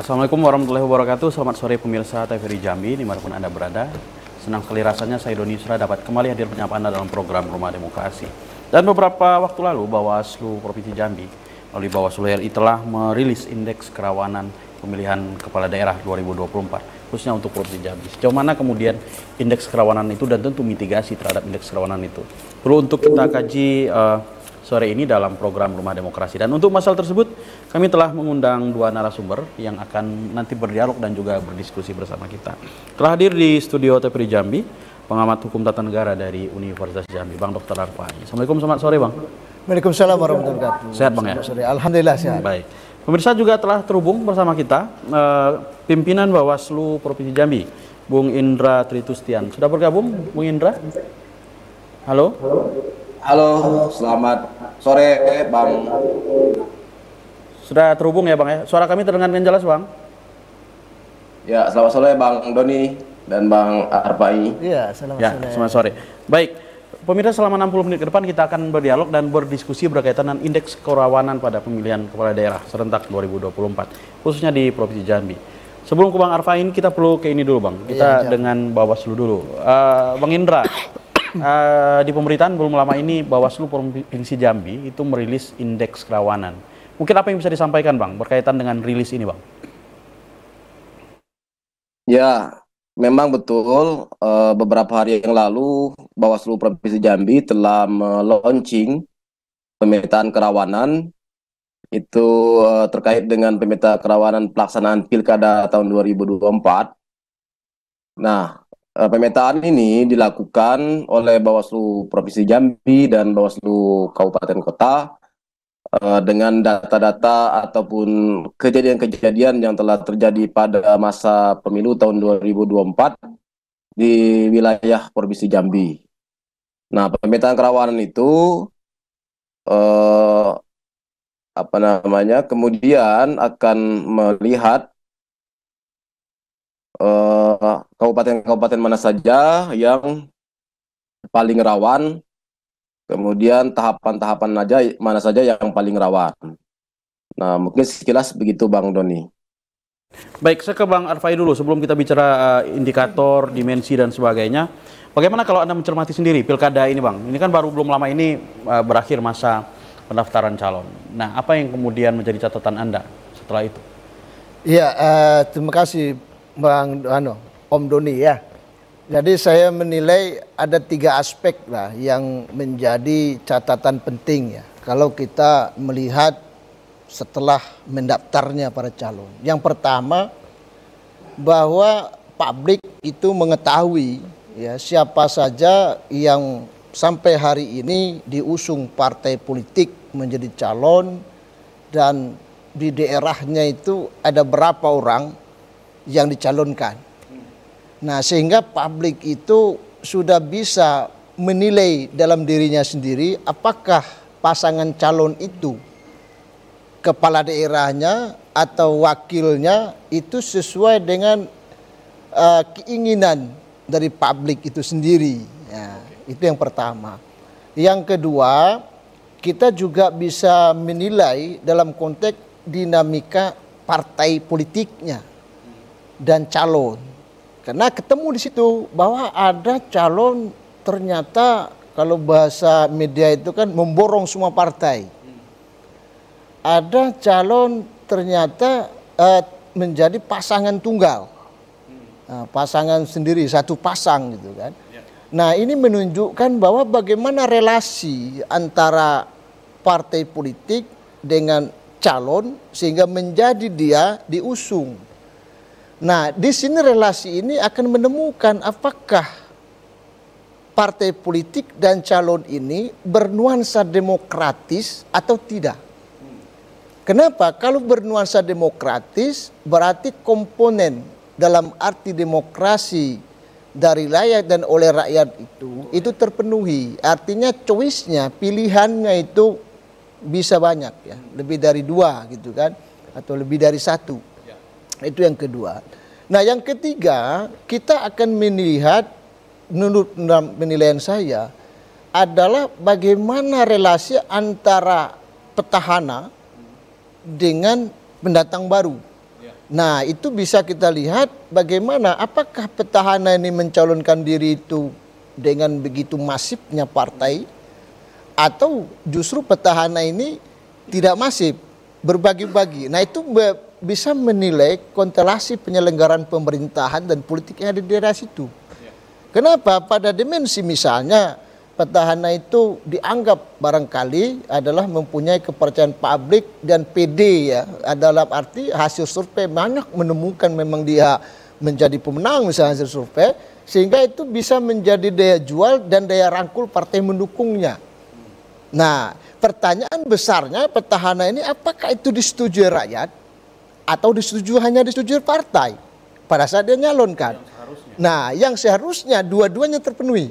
Assalamualaikum warahmatullahi wabarakatuh. Selamat sore pemirsa TVRI Jambi dimanapun Anda berada. Senang sekali rasanya saya Doni Yusra dapat kembali hadir menyapa Anda dalam program Rumah Demokrasi. Dan beberapa waktu lalu Bawaslu Provinsi Jambi melalui Bawaslu RI telah merilis indeks kerawanan pemilihan kepala daerah 2024 khususnya untuk Provinsi Jambi. Sejauh mana kemudian indeks kerawanan itu dan tentu mitigasi terhadap indeks kerawanan itu perlu untuk kita kaji sore ini dalam program Rumah Demokrasi. Dan untuk masalah tersebut kami telah mengundang dua narasumber yang akan nanti berdialog dan juga berdiskusi bersama kita. Telah hadir di studio TVRI Jambi pengamat hukum tata negara dari Universitas Jambi, Bang Dr. Arfai. Assalamualaikum, selamat sore Bang. Waalaikumsalam warahmatullahi wabarakatuh. Sehat Bang ya? Sore. Alhamdulillah sehat. Baik. Pemirsa juga telah terhubung bersama kita pimpinan Bawaslu Provinsi Jambi, Bung Indra Tritustian. Sudah bergabung Bung Indra? Halo? Halo, selamat sore Bang. Sudah terhubung ya Bang ya? Suara kami terdengar dengan jelas Bang? Ya, selamat sore Bang Doni dan Bang Arfai. Iya, selamat Ya, sore. selamat sore. Baik, pemirsa selama 60 menit ke depan kita akan berdialog dan berdiskusi berkaitan dengan indeks kerawanan pada pemilihan kepala daerah serentak 2024, khususnya di Provinsi Jambi. Sebelum ke Bang Arfai ini kita perlu ke ini dulu Bang, kita dengan Bawaslu dulu. Bang Indra, di pemberitaan belum lama ini Bawaslu Provinsi Jambi itu merilis indeks kerawanan. Mungkin apa yang bisa disampaikan Bang berkaitan dengan rilis ini Bang? Ya, memang betul beberapa hari yang lalu Bawaslu Provinsi Jambi telah meluncing pemetaan kerawanan itu terkait dengan pemetaan kerawanan pelaksanaan Pilkada tahun 2024. Nah, pemetaan ini dilakukan oleh Bawaslu Provinsi Jambi dan Bawaslu Kabupaten Kota dengan data-data ataupun kejadian-kejadian yang telah terjadi pada masa pemilu tahun 2024 di wilayah Provinsi Jambi. Nah, pemetaan kerawanan itu kemudian akan melihat kabupaten-kabupaten mana saja yang paling rawan, kemudian tahapan-tahapan mana saja yang paling rawan. Nah, mungkin sekilas begitu Bang Doni. Baik, saya ke Bang Arfai dulu sebelum kita bicara indikator, dimensi dan sebagainya. Bagaimana kalau Anda mencermati sendiri pilkada ini Bang? Ini kan baru belum lama ini berakhir masa pendaftaran calon. Nah, apa yang kemudian menjadi catatan Anda setelah itu? Iya, terima kasih Bang Om Doni ya. Jadi saya menilai ada 3 aspek lah yang menjadi catatan penting ya. Kalau kita melihat setelah mendaftarnya para calon. Yang pertama, bahwa publik itu mengetahui ya siapa saja yang sampai hari ini diusung partai politik menjadi calon dan di daerahnya itu ada berapa orang yang dicalonkan. Nah, sehingga publik itu sudah bisa menilai dalam dirinya sendiri apakah pasangan calon itu kepala daerahnya atau wakilnya itu sesuai dengan keinginan dari publik itu sendiri. Ya, itu yang pertama. Yang kedua, kita juga bisa menilai dalam konteks dinamika partai politiknya dan calon. Karena ketemu di situ bahwa ada calon ternyata kalau bahasa media itu kan memborong semua partai. Ada calon ternyata menjadi pasangan tunggal. Nah, pasangan sendiri, satu pasang gitu kan. Nah, ini menunjukkan bahwa bagaimana relasi antara partai politik dengan calon sehingga menjadi dia diusung. Nah, di sini relasi ini akan menemukan apakah partai politik dan calon ini bernuansa demokratis atau tidak. Kenapa? Kalau bernuansa demokratis berarti komponen dalam arti demokrasi dari rakyat dan oleh rakyat itu terpenuhi. Artinya choice-nya, pilihannya itu bisa banyak ya, lebih dari 2 gitu kan, atau lebih dari 1. Itu yang kedua. Nah, yang ketiga, kita akan melihat menurut penilaian saya adalah bagaimana relasi antara petahana dengan pendatang baru. Nah, itu bisa kita lihat bagaimana apakah petahana ini mencalonkan diri itu dengan begitu masifnya partai, atau justru petahana ini tidak masif, berbagi-bagi. Nah, itu bisa menilai konstelasi penyelenggaraan pemerintahan dan politik yang ada di daerah situ. Kenapa? Pada dimensi misalnya petahana itu dianggap barangkali adalah mempunyai kepercayaan publik dan PD ya, dalam arti hasil survei banyak menemukan memang dia menjadi pemenang misalnya hasil survei, sehingga itu bisa menjadi daya jual dan daya rangkul partai mendukungnya. Nah, pertanyaan besarnya petahana ini apakah itu disetujui rakyat atau hanya disetujui partai pada saat dia nyalonkan. Nah, yang seharusnya dua-duanya terpenuhi.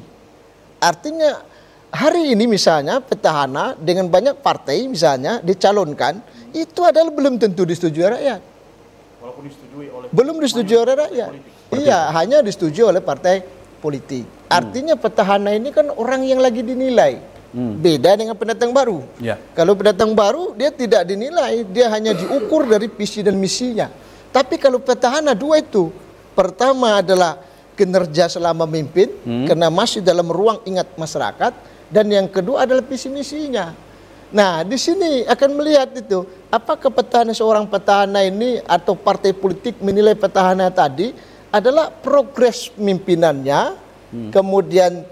Artinya hari ini misalnya petahana dengan banyak partai misalnya dicalonkan, itu adalah belum tentu disetujui rakyat. Walaupun disetujui oleh belum disetujui oleh rakyat. Iya, hanya disetujui oleh partai politik. Artinya petahana ini kan orang yang lagi dinilai. Beda dengan pendatang baru. Kalau pendatang baru dia tidak dinilai, dia hanya diukur dari visi dan misinya. Tapi kalau petahana dua itu, pertama adalah kinerja selama memimpin, karena masih dalam ruang ingat masyarakat, dan yang kedua adalah visi misinya. Nah, di sini akan melihat itu, apakah seorang petahana ini atau partai politik menilai petahana tadi adalah progres mimpinannya, kemudian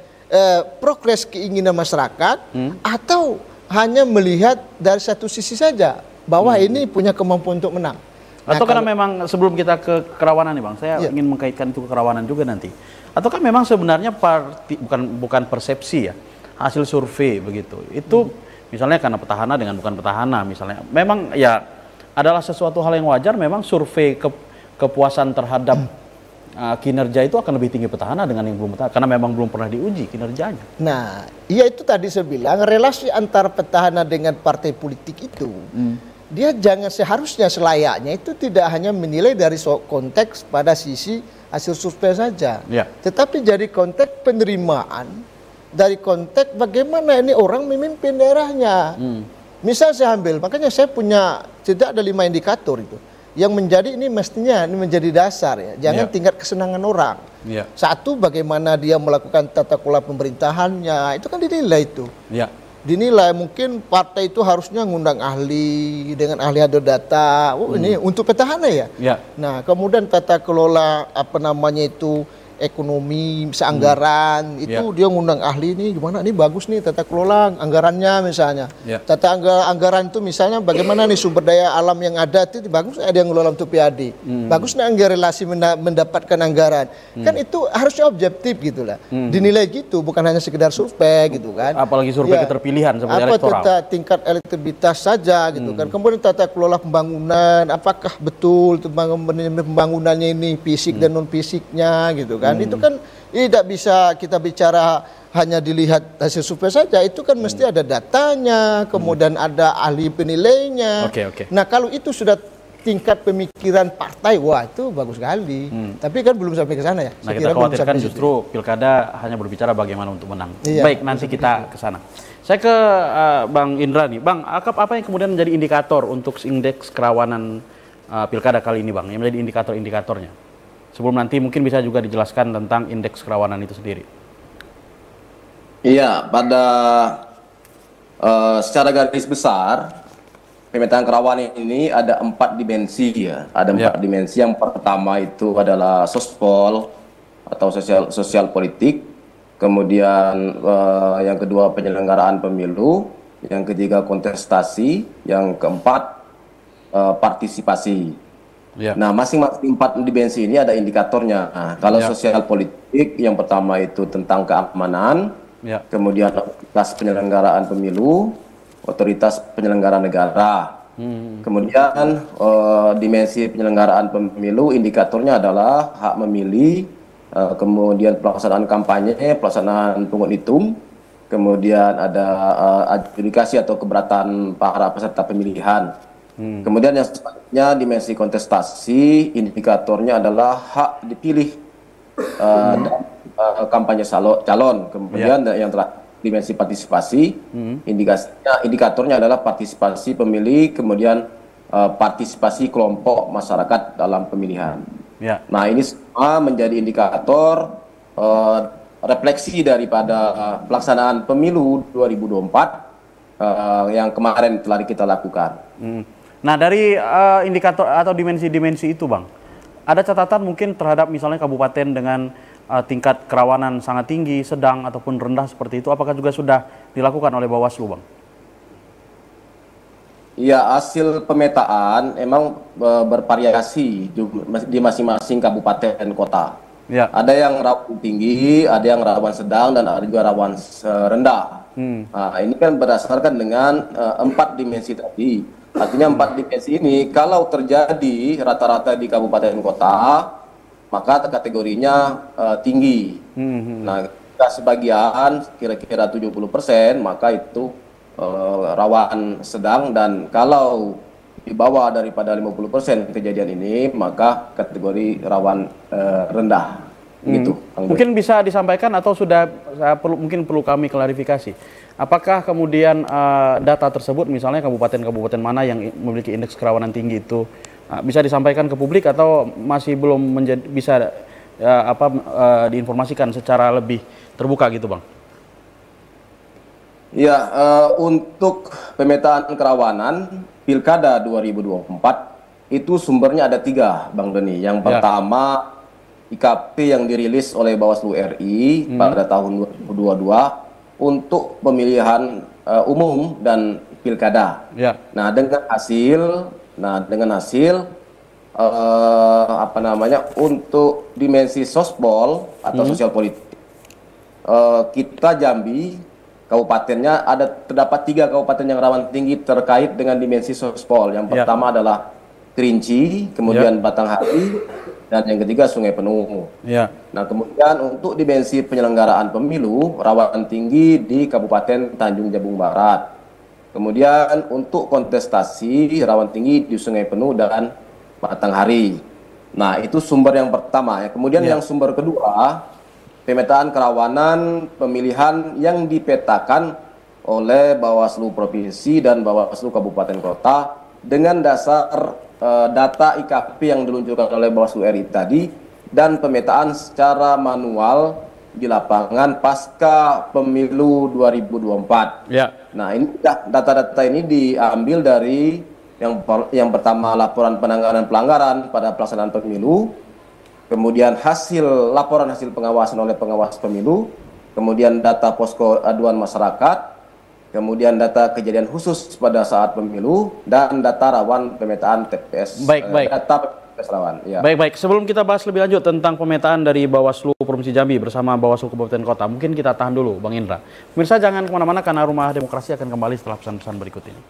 progres keinginan masyarakat, atau hanya melihat dari satu sisi saja bahwa ini punya kemampuan untuk menang. Atau karena memang sebelum kita ke kerawanan nih Bang, saya ingin mengkaitkan itu ke kerawanan juga nanti. Ataukah memang sebenarnya bukan persepsi ya, hasil survei begitu. Itu misalnya karena petahana dengan bukan petahana misalnya. Memang ya adalah sesuatu hal yang wajar, memang survei kepuasan terhadap kinerja itu akan lebih tinggi petahana dengan yang belum petahana, karena memang belum pernah diuji kinerjanya. Nah, iya itu tadi saya bilang, relasi antara petahana dengan partai politik itu, dia seharusnya selayaknya itu tidak hanya menilai dari konteks pada sisi hasil survei saja, tetapi dari konteks penerimaan, dari konteks bagaimana ini orang memimpin daerahnya. Misal saya ambil, makanya saya punya tidak ada 5 indikator itu yang menjadi ini mestinya ini menjadi dasar ya, jangan tingkat kesenangan orang. Satu, bagaimana dia melakukan tata kelola pemerintahannya, itu kan dinilai itu. Dinilai mungkin partai itu harusnya ngundang ahli dengan ahli ada data. Ini untuk petahana ya. Nah, kemudian tata kelola ekonomi, anggaran, itu dia ngundang ahli nih gimana, ini bagus nih tata kelola anggarannya misalnya. Tata anggaran itu misalnya bagaimana nih sumber daya alam yang ada itu bagus, ada yang ngelola untuk PAD. Bagus nih anggaran relasi mendapatkan anggaran. Kan itu harusnya objektif gitu lah. Dinilai gitu, bukan hanya sekedar survei gitu kan. Apalagi survei keterpilihan seperti elektoral. Tingkat elektabilitas saja gitu kan. Kemudian tata kelola pembangunan, apakah betul pembangunannya ini fisik dan non fisiknya gitu kan. Itu kan tidak bisa kita bicara hanya dilihat hasil survei saja, itu kan mesti ada datanya, kemudian ada ahli penilainya. Nah, kalau itu sudah tingkat pemikiran partai, wah itu bagus sekali. Tapi kan belum sampai ke sana ya. Nah, kita khawatirkan justru pilkada hanya berbicara bagaimana untuk menang. Baik, nanti kita ke sana. Saya ke Bang Indra nih. Bang, apa yang kemudian menjadi indikator untuk indeks kerawanan pilkada kali ini Bang, yang menjadi indikator-indikatornya? Sebelum nanti mungkin bisa juga dijelaskan tentang indeks kerawanan itu sendiri. Iya, secara garis besar pemetaan kerawanan ini ada 4 dimensi ya. Ada 4 dimensi. Yang pertama itu adalah sospol atau sosial politik. Kemudian yang kedua penyelenggaraan pemilu. Yang ketiga kontestasi. Yang keempat partisipasi. Nah, masing-masing 4 dimensi ini ada indikatornya. Nah, kalau sosial politik, yang pertama itu tentang keamanan, kemudian otoritas penyelenggaraan pemilu, otoritas penyelenggara negara. Kemudian dimensi penyelenggaraan pemilu, indikatornya adalah hak memilih, kemudian pelaksanaan kampanye, pelaksanaan pungut hitung, kemudian ada adjudikasi atau keberatan para peserta pemilihan. Kemudian yang selanjutnya dimensi kontestasi, indikatornya adalah hak dipilih dan kampanye calon. Kemudian yang terakhir dimensi partisipasi, indikatornya adalah partisipasi pemilih, kemudian partisipasi kelompok masyarakat dalam pemilihan. Ya. Nah, ini semua menjadi indikator refleksi daripada pelaksanaan pemilu 2024 yang kemarin telah kita lakukan. Nah, dari indikator atau dimensi-dimensi itu, Bang, ada catatan mungkin terhadap misalnya kabupaten dengan tingkat kerawanan sangat tinggi, sedang, ataupun rendah seperti itu, apakah juga sudah dilakukan oleh Bawaslu, Bang? Ya, hasil pemetaan emang bervariasi di masing-masing kabupaten kota. Ya. Ada yang rawan tinggi, ada yang rawan sedang, dan ada juga rawan rendah. Nah, ini kan berdasarkan dengan 4 dimensi tadi. Artinya 4 dimensi ini kalau terjadi rata-rata di kabupaten kota, maka kategorinya tinggi. Nah, sebagian kira-kira 70%, maka itu rawan sedang, dan kalau di bawah daripada 50% kejadian ini, maka kategori rawan rendah. Gitu. Mungkin bisa disampaikan atau sudah mungkin perlu kami klarifikasi. Apakah kemudian data tersebut, misalnya kabupaten-kabupaten mana yang memiliki indeks kerawanan tinggi itu bisa disampaikan ke publik atau masih belum bisa diinformasikan secara lebih terbuka gitu, Bang? Ya, untuk pemetaan kerawanan Pilkada 2024 itu sumbernya ada 3, Bang Doni. Yang pertama, IKP yang dirilis oleh Bawaslu RI pada tahun 2022 untuk pemilihan umum dan pilkada. Ya. Nah, dengan hasil untuk dimensi sospol atau sosial politik, kita Jambi kabupatennya terdapat 3 kabupaten yang rawan tinggi terkait dengan dimensi sospol. Yang pertama adalah Kerinci, kemudian Batanghari, dan yang ketiga Sungai Penuh. Nah, kemudian untuk dimensi penyelenggaraan pemilu rawan tinggi di Kabupaten Tanjung Jabung Barat. Kemudian untuk kontestasi rawan tinggi di Sungai Penuh dan Batanghari. Nah, itu sumber yang pertama ya. Kemudian yang sumber kedua, pemetaan kerawanan pemilihan yang dipetakan oleh Bawaslu Provinsi dan Bawaslu Kabupaten Kota dengan dasar data IKP yang diluncurkan oleh Bawaslu RI tadi dan pemetaan secara manual di lapangan pasca pemilu 2024. Nah, ini data-data ini diambil dari yang pertama laporan penanganan pelanggaran pada pelaksanaan pemilu, kemudian laporan hasil pengawasan oleh pengawas pemilu, kemudian data posko aduan masyarakat, kemudian data kejadian khusus pada saat pemilu, dan data rawan pemetaan TPS. Data TPS rawan. Ya. Baik. Sebelum kita bahas lebih lanjut tentang pemetaan dari Bawaslu Provinsi Jambi bersama Bawaslu Kabupaten Kota, mungkin kita tahan dulu, Bang Indra. Pemirsa jangan kemana-mana karena Rumah Demokrasi akan kembali setelah pesan-pesan berikut ini.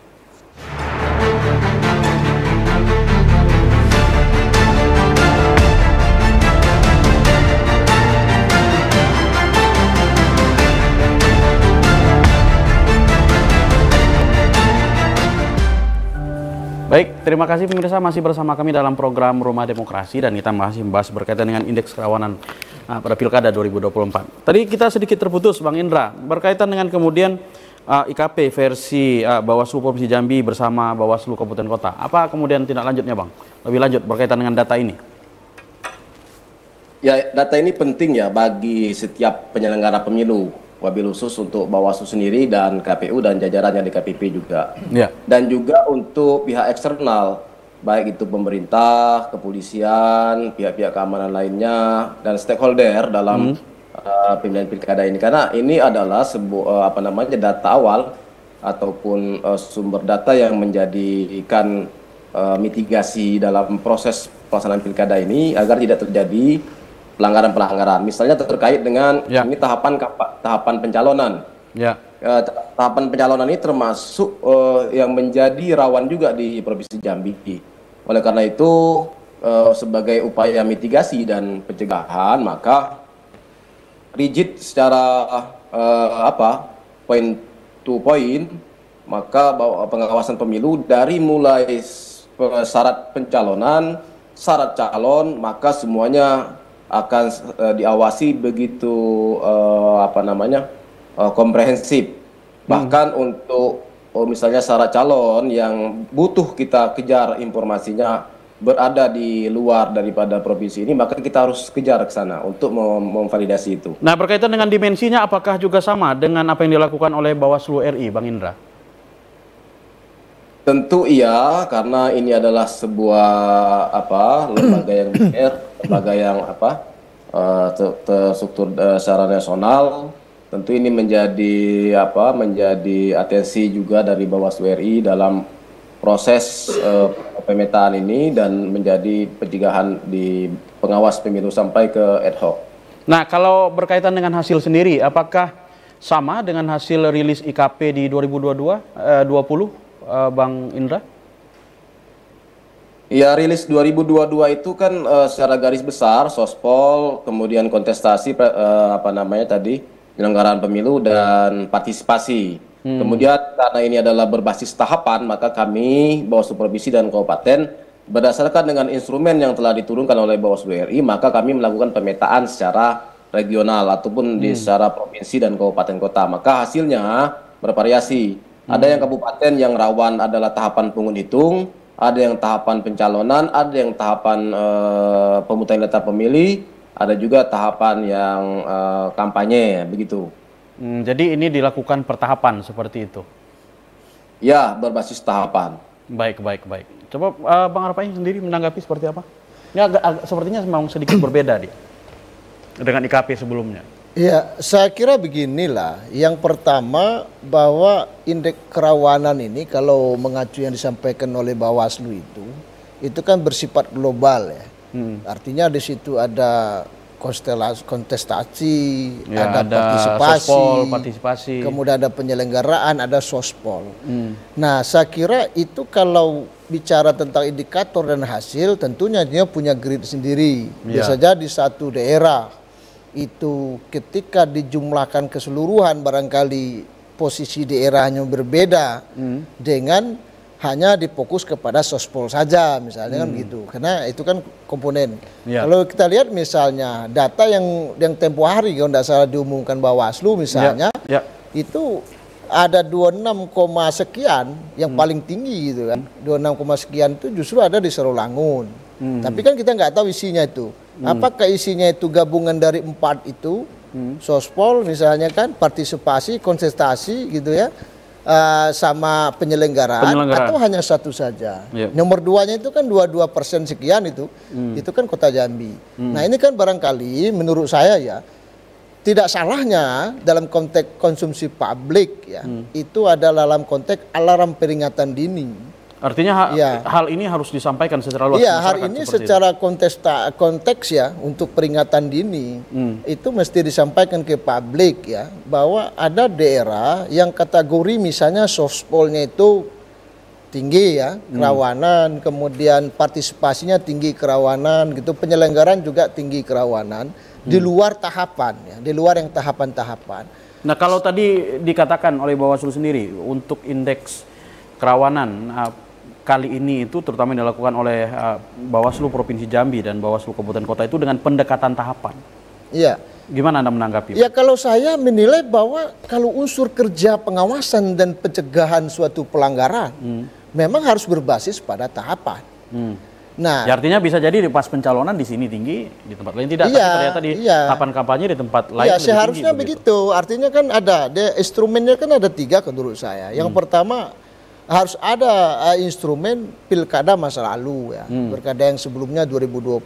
Baik, terima kasih pemirsa masih bersama kami dalam program Rumah Demokrasi dan kita masih membahas berkaitan dengan indeks kerawanan pada Pilkada 2024. Tadi kita sedikit terputus, Bang Indra, berkaitan dengan kemudian IKP versi Bawaslu Provinsi Jambi bersama Bawaslu Kabupaten Kota. Apa kemudian tindak lanjutnya, Bang? Lebih lanjut berkaitan dengan data ini. Ya, data ini penting ya bagi setiap penyelenggara pemilu. Wabil khusus untuk Bawaslu sendiri dan KPU dan jajarannya DKPP juga. Dan juga untuk pihak eksternal, baik itu pemerintah, kepolisian, pihak-pihak keamanan lainnya, dan stakeholder dalam pemilihan pilkada ini. Karena ini adalah sebuah data awal ataupun sumber data yang menjadikan mitigasi dalam proses pelaksanaan pilkada ini agar tidak terjadi pelanggaran-pelanggaran. Misalnya terkait dengan ini tahapan pencalonan. Tahapan pencalonan ini termasuk yang menjadi rawan juga di Provinsi Jambi. Oleh karena itu, sebagai upaya mitigasi dan pencegahan, maka rigid secara point to point, maka pengawasan pemilu dari mulai syarat pencalonan, syarat calon, maka semuanya akan diawasi begitu komprehensif. Bahkan untuk misalnya syarat calon yang butuh kita kejar informasinya berada di luar daripada provinsi ini, maka kita harus kejar ke sana untuk memvalidasi itu. Nah, berkaitan dengan dimensinya, apakah juga sama dengan apa yang dilakukan oleh Bawaslu RI, Bang Indra? Tentu iya, karena ini adalah sebuah lembaga yang lembaga yang terstruktur secara nasional. Tentu ini menjadi atensi juga dari Bawaslu RI dalam proses pemetaan ini dan menjadi pencegahan di pengawas pemilu sampai ke ad hoc. Nah, kalau berkaitan dengan hasil sendiri, apakah sama dengan hasil rilis IKP di 2020, Bang Indra? Ya, rilis 2022 itu kan secara garis besar sospol, kemudian kontestasi penyelenggaraan pemilu dan partisipasi. Kemudian karena ini adalah berbasis tahapan, maka kami Bawaslu Provinsi dan Kabupaten berdasarkan dengan instrumen yang telah diturunkan oleh Bawaslu RI, maka kami melakukan pemetaan secara regional ataupun di secara provinsi dan kabupaten kota. Maka hasilnya bervariasi. Ada yang kabupaten yang rawan adalah tahapan pungut hitung, ada yang tahapan pencalonan, ada yang tahapan pemungutan data pemilih, ada juga tahapan yang kampanye, begitu. Jadi ini dilakukan per tahapan seperti itu? Ya, berbasis tahapan. Baik. Coba Bang Arpain sendiri menanggapi seperti apa? Ini sepertinya memang sedikit berbeda dengan IKP sebelumnya. Ya, saya kira beginilah. Yang pertama, bahwa indeks kerawanan ini kalau mengacu yang disampaikan oleh Bawaslu itu kan bersifat global ya. Artinya di situ ada kontestasi, ya, ada partisipasi, kemudian ada penyelenggaraan, ada sospol. Nah, saya kira itu kalau bicara tentang indikator dan hasil, tentunya dia punya grid sendiri. Bisa jadi satu daerah itu ketika dijumlahkan keseluruhan barangkali posisi daerahnya berbeda dengan hanya difokus kepada sospol saja misalnya kan gitu, karena itu kan komponen. Kalau kita lihat misalnya data yang tempo hari kalau tidak salah diumumkan Bawaslu misalnya, itu ada 26, sekian yang paling tinggi gitu kan, 26, sekian itu justru ada di Serolangun. Tapi kan kita nggak tahu isinya itu. Apakah isinya itu gabungan dari 4 itu, sospol misalnya kan, partisipasi, kontestasi gitu ya, sama penyelenggaraan atau hanya satu saja. Nomor 2-nya itu kan 22% sekian itu kan Kota Jambi. Nah ini kan barangkali menurut saya ya, tidak salahnya dalam konteks konsumsi publik ya, itu adalah dalam konteks alarm peringatan dini. Artinya hal ini harus disampaikan secara luas. Iya, hari ini secara konteks ya untuk peringatan dini itu mesti disampaikan ke publik ya, bahwa ada daerah yang kategori misalnya sospolnya itu tinggi ya, kerawanan, kemudian partisipasinya tinggi kerawanan gitu, penyelenggaraan juga tinggi kerawanan di luar tahapan ya, di luar yang tahapan-tahapan. Nah, kalau tadi dikatakan oleh Bawaslu sendiri untuk indeks kerawanan kali ini itu terutama yang dilakukan oleh Bawaslu Provinsi Jambi dan Bawaslu Kabupaten Kota itu dengan pendekatan tahapan. Iya. Gimana Anda menanggapi? Ya, kalau saya menilai bahwa kalau unsur kerja pengawasan dan pencegahan suatu pelanggaran memang harus berbasis pada tahapan. Nah, ya, artinya bisa jadi di pas pencalonan di sini tinggi, di tempat lain tidak. Tapi ternyata di tahapan kampanye di tempat lain lebih seharusnya tinggi, begitu. Artinya kan ada, instrumennya kan ada 3 menurut saya. Yang pertama, harus ada instrumen pilkada masa lalu ya, pilkada yang sebelumnya 2020.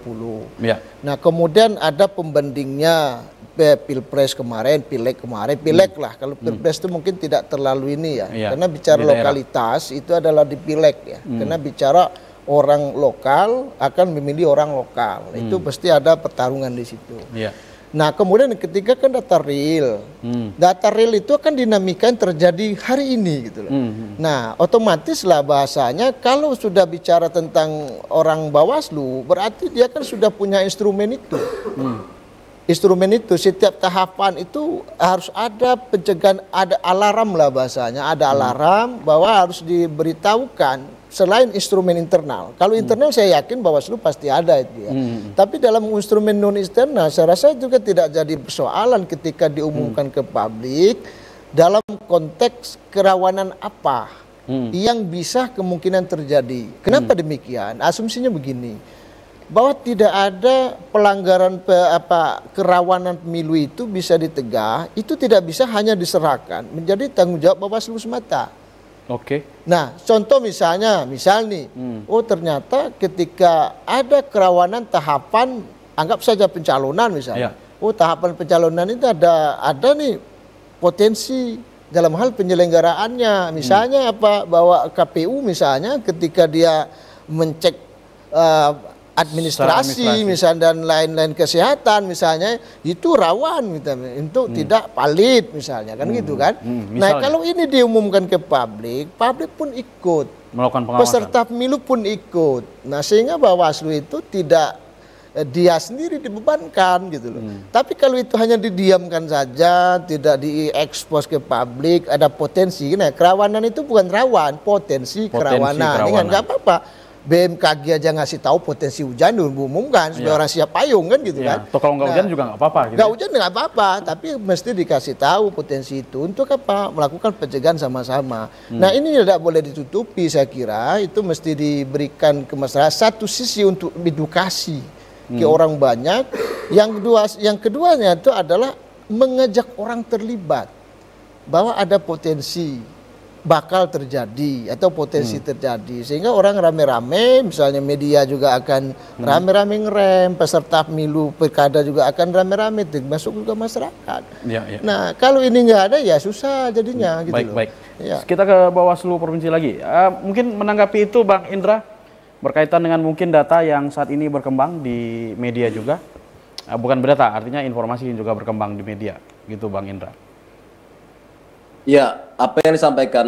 Nah, kemudian ada pembandingnya pilpres kemarin, pileg kemarin, pileg lah. Kalau pilpres itu mungkin tidak terlalu ini ya, karena bicara lokalitas itu adalah di pileg ya, karena bicara orang lokal akan memilih orang lokal, itu pasti ada pertarungan di situ. Nah, kemudian ketika kan data real, data real itu akan dinamika yang terjadi hari ini gitu loh. Nah, otomatis lah bahasanya kalau sudah bicara tentang orang Bawaslu, berarti dia kan sudah punya instrumen itu. Instrumen itu setiap tahapan itu harus ada pencegahan, ada alarm lah bahasanya, ada alarm bahwa harus diberitahukan. Selain instrumen internal, kalau internal saya yakin Bawaslu pasti ada itu ya. Tapi dalam instrumen non eksternal, saya rasa juga tidak jadi persoalan ketika diumumkan ke publik dalam konteks kerawanan apa yang bisa kemungkinan terjadi. Kenapa demikian? Asumsinya begini, bahwa tidak ada pelanggaran kerawanan pemilu itu bisa ditegah, itu tidak bisa hanya diserahkan menjadi tanggung jawab Bawaslu semata. Oke. Nah, contoh misalnya, nih, oh ternyata ketika ada kerawanan tahapan, anggap saja pencalonan misalnya, oh tahapan pencalonan itu ada nih potensi dalam hal penyelenggaraannya, misalnya bahwa KPU misalnya ketika dia mencek administrasi misalnya dan lain-lain kesehatan misalnya itu rawan untuk tidak valid misalnya kan gitu kan. Nah kalau ini diumumkan ke publik pun ikut melakukan pengawasan. Peserta pemilu pun ikut. Nah sehingga Bawaslu itu tidak dia sendiri dibebankan gitu loh. Tapi kalau itu hanya didiamkan saja, tidak diekspos ke publik, ada potensi. Nah, kerawanan itu bukan rawan, potensi kerawanan. Dengan nggak apa-apa. BMKG aja ngasih tahu potensi hujan diumumkan supaya orang siap payung kan gitu kan. Atau kalau nggak hujan juga nggak apa-apa. Gitu. Nggak hujan nggak apa-apa, tapi mesti dikasih tahu potensi itu untuk apa? Melakukan pencegahan sama-sama. Nah ini tidak boleh ditutupi saya kira itu mesti diberikan ke masyarakat. Satu sisi untuk edukasi ke orang banyak, yang keduanya itu adalah mengajak orang terlibat bahwa ada potensi bakal terjadi atau potensi terjadi sehingga orang rame-rame misalnya media juga akan rame-rame ngerem, peserta pemilu pilkada juga akan rame-rame termasuk juga masyarakat. Nah kalau ini nggak ada ya susah jadinya gitu. Baik. Ya. Kita ke Bawaslu Provinsi lagi. Mungkin menanggapi itu Bang Indra berkaitan dengan mungkin data yang saat ini berkembang di media juga, bukan berdata, artinya informasi yang juga berkembang di media, gitu Bang Indra. Ya, apa yang disampaikan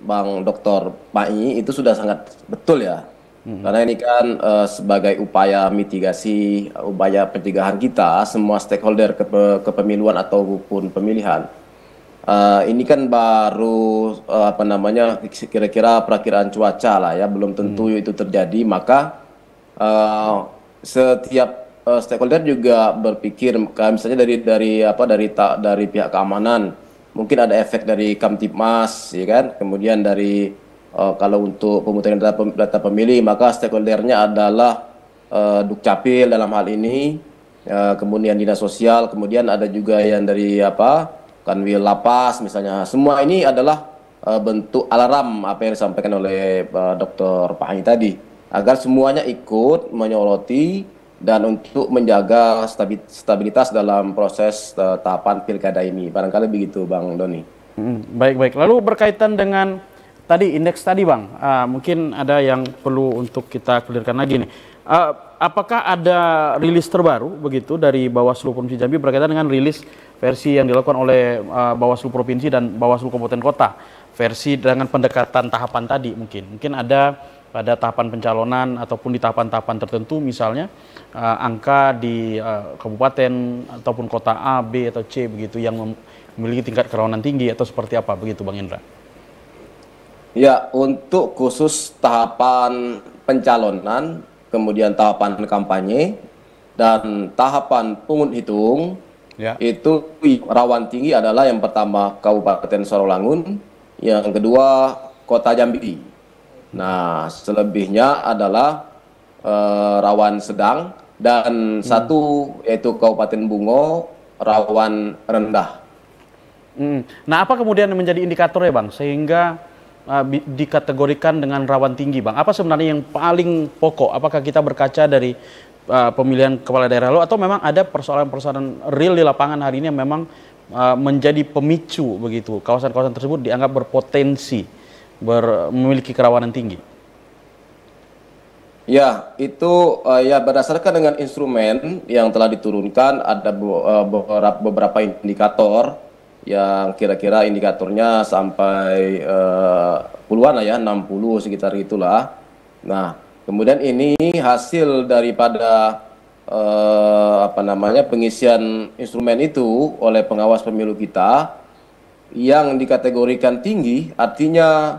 Bang Dr. Pai itu sudah sangat betul ya, karena ini kan sebagai upaya mitigasi, upaya pencegahan kita, semua stakeholder kepemiluan ataupun pemilihan. Ini kan baru kira-kira perakiraan cuaca lah ya, belum tentu itu terjadi, maka setiap stakeholder juga berpikir misalnya dari pihak keamanan, mungkin ada efek dari Kamtibmas ya kan, kemudian dari kalau untuk pemutakhiran data pemilih maka stakeholdernya adalah Dukcapil dalam hal ini, kemudian Dinas Sosial, kemudian ada juga yang dari Kanwil Lapas misalnya. Semua ini adalah bentuk alarm apa yang disampaikan oleh Dr. Pai tadi, agar semuanya ikut menyoroti dan untuk menjaga stabilitas dalam proses tahapan pilkada ini. Barangkali begitu Bang Doni. Baik. Lalu berkaitan dengan tadi indeks tadi Bang, mungkin ada yang perlu untuk kita clearkan lagi nih. Apakah ada rilis terbaru begitu dari Bawaslu Provinsi Jambi berkaitan dengan rilis versi yang dilakukan oleh Bawaslu Provinsi dan Bawaslu Kabupaten Kota, versi dengan pendekatan tahapan tadi mungkin ada pada tahapan pencalonan ataupun di tahapan-tahapan tertentu misalnya angka di kabupaten ataupun kota A, B atau C begitu yang memiliki tingkat kerawanan tinggi atau seperti apa begitu Bang Indra? Ya, untuk khusus tahapan pencalonan, kemudian tahapan kampanye dan tahapan pungut hitung, itu rawan tinggi adalah yang pertama Kabupaten Sarawangun, yang kedua Kota Jambi. Nah, selebihnya adalah rawan sedang dan satu yaitu Kabupaten Bungo rawan rendah. Nah, apa kemudian yang menjadi indikatornya Bang sehingga dikategorikan dengan rawan tinggi Bang? Apa sebenarnya yang paling pokok? Apakah kita berkaca dari pemilihan kepala daerah lalu atau memang ada persoalan-persoalan real di lapangan hari ini yang memang menjadi pemicu begitu kawasan-kawasan tersebut dianggap berpotensi memiliki kerawanan tinggi? Ya, itu berdasarkan dengan instrumen yang telah diturunkan ada beberapa indikator yang kira-kira indikatornya sampai puluhan lah ya, 60 sekitar itulah. Nah, kemudian ini hasil daripada pengisian instrumen itu oleh pengawas pemilu kita yang dikategorikan tinggi, artinya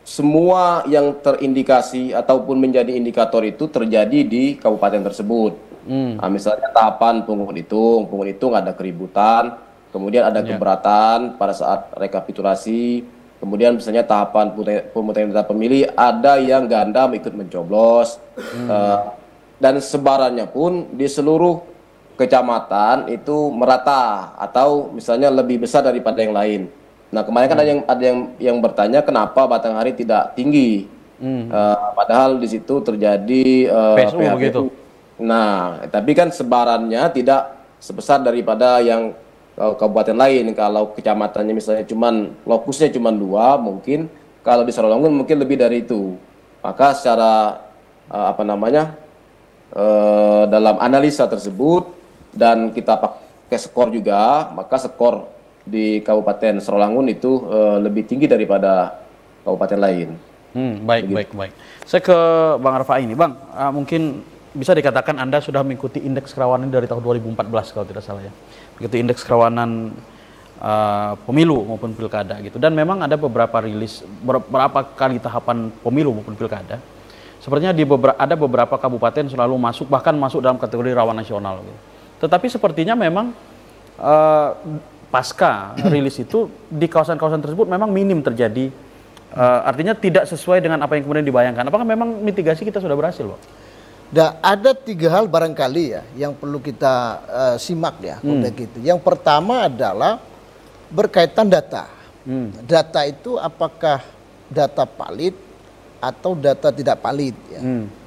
semua yang terindikasi ataupun menjadi indikator itu terjadi di kabupaten tersebut. Nah, misalnya tahapan pungut hitung ada keributan, kemudian ada keberatan pada saat rekapitulasi, Kemudian misalnya tahapan pemungutan data pemilih ada yang ganda ikut mencoblos, dan sebarannya pun di seluruh kecamatan itu merata atau misalnya lebih besar daripada yang lain. Nah kemarin kan ada yang bertanya kenapa Batanghari tidak tinggi, padahal di situ terjadi PSU PHPU. begitu. Nah tapi kan sebarannya tidak sebesar daripada yang kabupaten lain. Kalau kecamatannya misalnya lokusnya cuman 2, mungkin kalau di Sarolangun mungkin lebih dari itu. Maka secara dalam analisa tersebut dan kita pakai skor juga, maka skor di Kabupaten Sarolangun itu lebih tinggi daripada kabupaten lain. Baik. Saya ke Bang Arfa ini, Bang. Mungkin bisa dikatakan Anda sudah mengikuti indeks kerawanan dari tahun 2014 kalau tidak salah ya. Begitu indeks kerawanan pemilu maupun pilkada gitu. Dan memang ada beberapa beberapa kali tahapan pemilu maupun pilkada. Sepertinya ada beberapa kabupaten selalu bahkan masuk dalam kategori rawan nasional gitu. Tetapi sepertinya memang pasca rilis itu di kawasan-kawasan tersebut memang minim terjadi, artinya tidak sesuai dengan apa yang kemudian dibayangkan. Apakah memang mitigasi kita sudah berhasil, Pak? Ada 3 hal barangkali ya yang perlu kita simak ya, begitu. Yang pertama adalah berkaitan data. Data itu apakah data valid atau data tidak valid ya,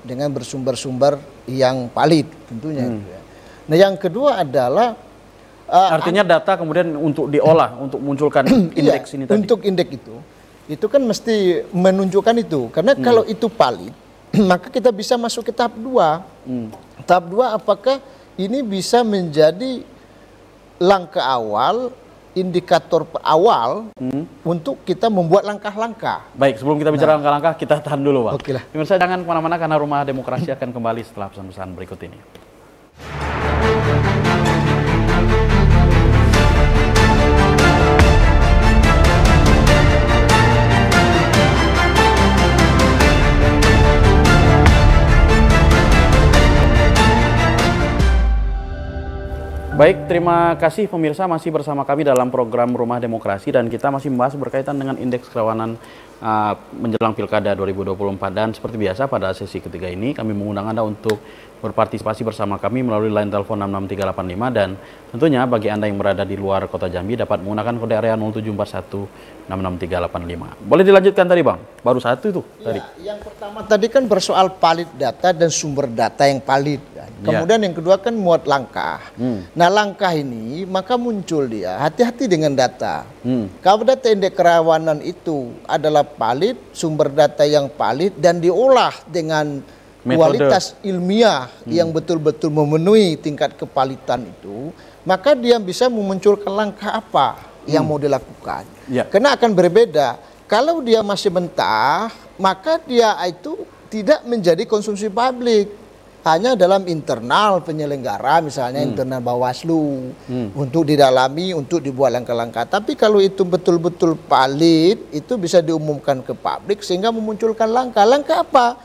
dengan bersumber-sumber yang valid tentunya. Gitu ya. Nah yang kedua adalah artinya data kemudian untuk diolah untuk munculkan indeks ini tadi. Untuk indeks itu kan mesti menunjukkan itu, karena kalau itu valid maka kita bisa masuk ke tahap 2. Tahap 2 apakah ini bisa menjadi langkah awal, indikator awal untuk kita membuat langkah-langkah. Baik, sebelum kita bicara langkah-langkah, kita tahan dulu, Pak. Oke lah. Pemirsa jangan kemana-mana karena Rumah Demokrasi akan kembali setelah pesan-pesan berikut ini. Baik, terima kasih pemirsa masih bersama kami dalam program Rumah Demokrasi dan kita masih membahas berkaitan dengan indeks kerawanan menjelang Pilkada 2024 dan seperti biasa pada sesi ketiga ini kami mengundang Anda untuk berpartisipasi bersama kami melalui line telepon 66385 dan tentunya bagi Anda yang berada di luar kota Jambi dapat menggunakan kode area 0741663385. Boleh dilanjutkan tadi, Bang? Baru satu itu tadi. Ya, yang pertama tadi kan bersoal valid data dan sumber data yang valid. Kemudian yang kedua kan muat langkah. Nah langkah ini maka muncul dia hati-hati dengan data. Kalau data indeks kerawanan itu adalah valid, sumber data yang valid dan diolah dengan kualitas ilmiah yang betul-betul memenuhi tingkat kevalitan itu, maka dia bisa memunculkan langkah apa yang mau dilakukan. Karena akan berbeda. Kalau dia masih mentah, maka dia itu tidak menjadi konsumsi publik. Hanya dalam internal penyelenggara, misalnya internal Bawaslu, untuk didalami, untuk dibuat langkah-langkah. Tapi kalau itu betul-betul valid, itu bisa diumumkan ke publik sehingga memunculkan langkah. Langkah apa?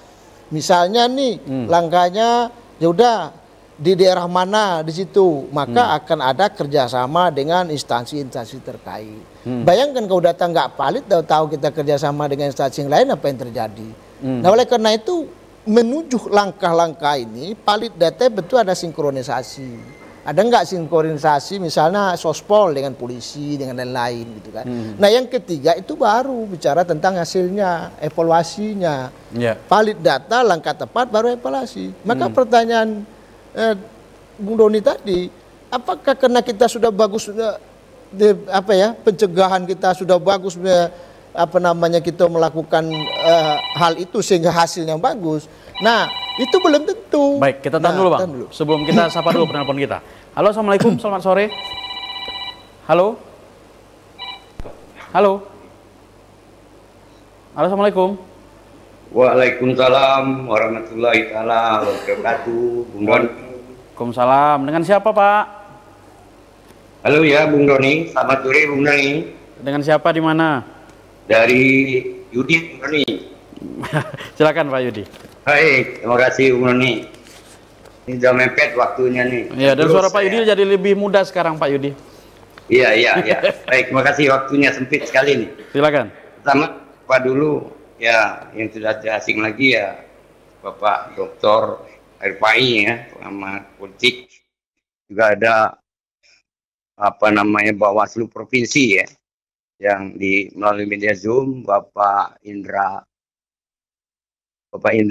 Misalnya nih, langkahnya ya udah di daerah mana di situ, maka akan ada kerjasama dengan instansi-instansi terkait. Bayangkan kalau data nggak valid, tahu kita kerjasama dengan instansi yang lain, apa yang terjadi? Nah oleh karena itu menuju langkah-langkah ini, valid data betul ada sinkronisasi. Ada nggak sinkronisasi misalnya Sospol dengan polisi, dengan lain-lain gitu kan. Nah yang ketiga itu baru bicara tentang hasilnya, evaluasinya. Valid data, langkah tepat, baru evaluasi. Maka pertanyaan Bung Doni tadi, apakah karena kita sudah bagus, pencegahan kita sudah bagus, kita melakukan hal itu sehingga hasilnya bagus. Nah, itu belum tentu. Baik, kita tahan dulu, Bang. Sebelum kita sapa dulu penelpon kita. Halo, Assalamualaikum, selamat sore. Halo. Halo. Halo, Assalamualaikum. Waalaikumsalam warahmatullahi taala wabarakatuh, Bung Doni. Waalaikumsalam. Dengan siapa, Pak? Halo ya, Bung Doni. Selamat sore, Bung Doni. Dengan siapa di mana? Dari Yudi, Bung Doni. Silakan Pak Yudi. Baik, terima kasih Bung Doni. Ini sudah mepet waktunya nih. Iya, dan suara Pak Yudi jadi lebih mudah sekarang Pak Yudi. Iya. Baik, terima kasih waktunya sempit sekali nih. Silakan. pertama Pak dulu ya yang sudah asing lagi ya Bapak Dr. Irfai ya, pengamat politik. Juga ada apa namanya Bawaslu Provinsi ya, yang melalui media Zoom Bapak Indra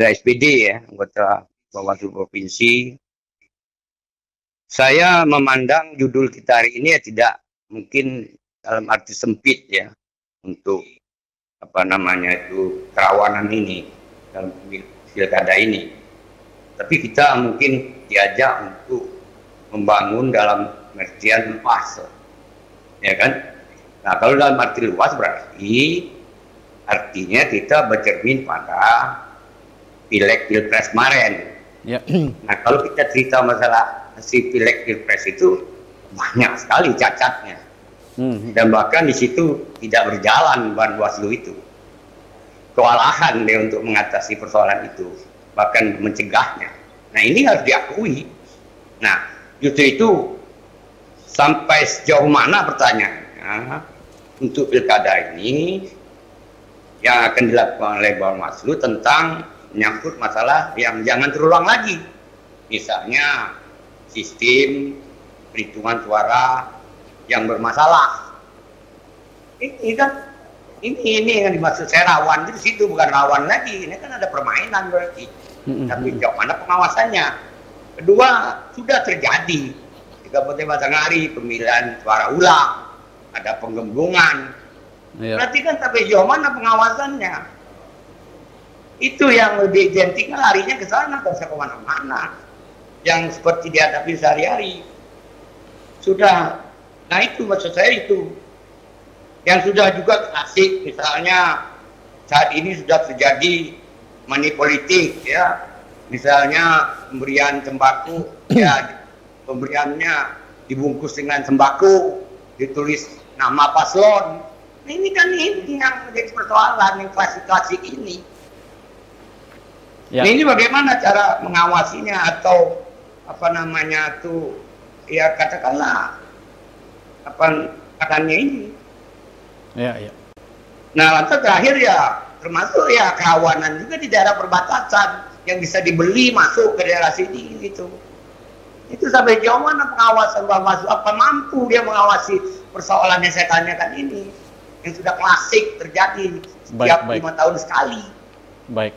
SPD ya, anggota Bawaslu Provinsi. Saya memandang judul kita hari ini ya tidak mungkin dalam arti sempit ya untuk apa namanya itu kerawanan ini dalam pilkada ini. Tapi kita mungkin diajak untuk membangun dalam artian luas, ya kan? Nah kalau dalam arti luas berarti artinya kita bercermin pada pileg pilpres kemarin. Ya. Nah kalau kita cerita masalah si pileg pilpres itu banyak sekali cacatnya, dan bahkan di situ tidak berjalan Bawaslu itu, kewalahan dia untuk mengatasi persoalan itu, bahkan mencegahnya. Nah ini harus diakui. Nah justru itu sampai sejauh mana pertanyaannya untuk pilkada ini yang akan dilakukan oleh Bawaslu tentang menyangkut masalah yang jangan terulang lagi, misalnya sistem perhitungan suara yang bermasalah. Ini kan ini yang dimaksud saya rawan di situ, bukan rawan lagi. Ini kan ada permainan berarti. Tapi sejauh mana pengawasannya? Kedua, sudah terjadi di Kabupaten Batanghari pemilihan suara ulang, ada penggembungan. Berarti kan sampai sejauh mana pengawasannya? Itu yang lebih identiknya larinya ke sana, ke mana-mana. Yang seperti dihadapi sehari-hari. Sudah, nah itu maksud saya itu. Yang sudah juga klasik, misalnya saat ini sudah terjadi money politik ya. Misalnya pemberian sembako, ya pemberiannya dibungkus dengan sembako, ditulis nama paslon. Ini kan ini yang menjadi persoalan yang klasik-klasik ini. Ya. Nah, ini bagaimana cara mengawasinya atau apa namanya tuh ya katakanlah apa katanya ini. Ya. Nah lantas terakhir ya termasuk ya kerawanan juga di daerah perbatasan yang bisa dibeli masuk ke daerah sini gitu. Itu sampai jauh mana pengawasan Bawaslu, apa mampu dia mengawasi persoalan yang saya tanyakan ini yang sudah klasik terjadi setiap 5 tahun sekali.